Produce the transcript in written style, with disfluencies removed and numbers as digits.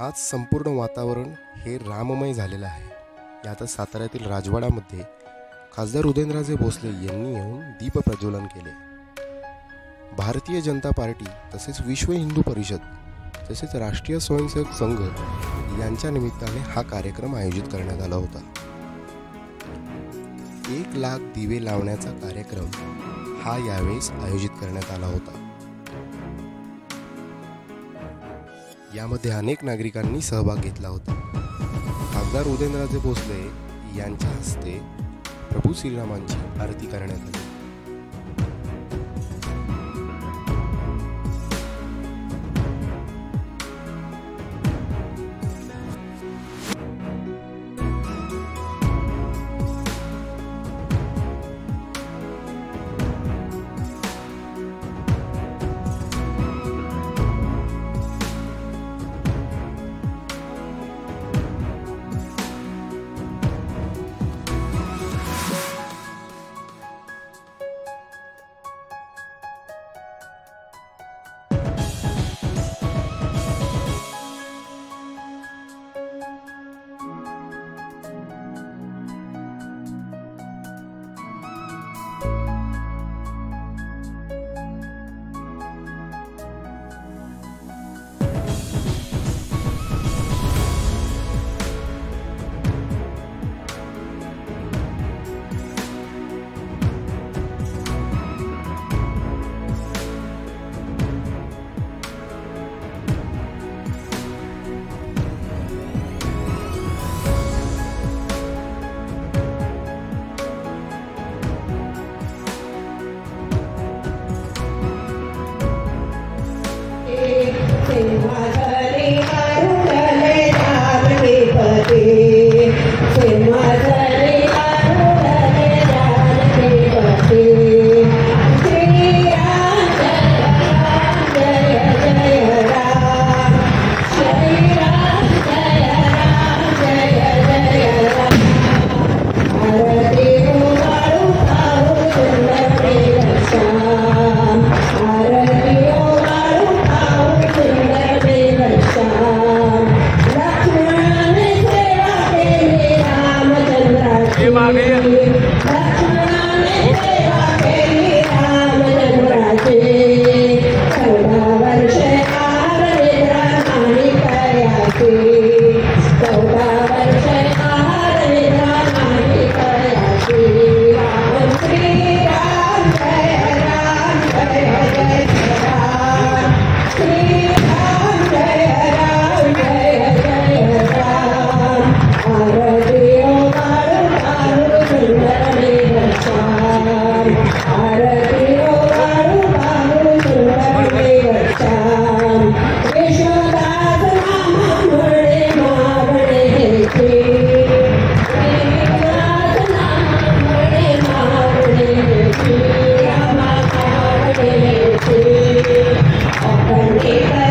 आज संपूर्ण वातावरण हे राममय झालेलं आहे. यातच साताऱ्यातील राजवाड्यामध्ये खासदार उदयनराजे भोसले यांनी येऊन दीप प्रज्वलन केले. भारतीय जनता पार्टी तसेच विश्व हिंदू परिषद तसेच राष्ट्रीय स्वयंसेवक संघ यांच्या निमित्ताने हा कार्यक्रम आयोजित करण्यात आला होता. 1 लाख दिवे लावण्याचा कार्यक्रम हा यावेळेस आयोजित करण्यात आला होता. यामध्ये अनेक नागरिकांनी सहभाग घेतला होता. खासदार उदयनराजे भोसले यांच्या हस्ते प्रभू श्रीरामांची आरती करण्यात आली. Okay.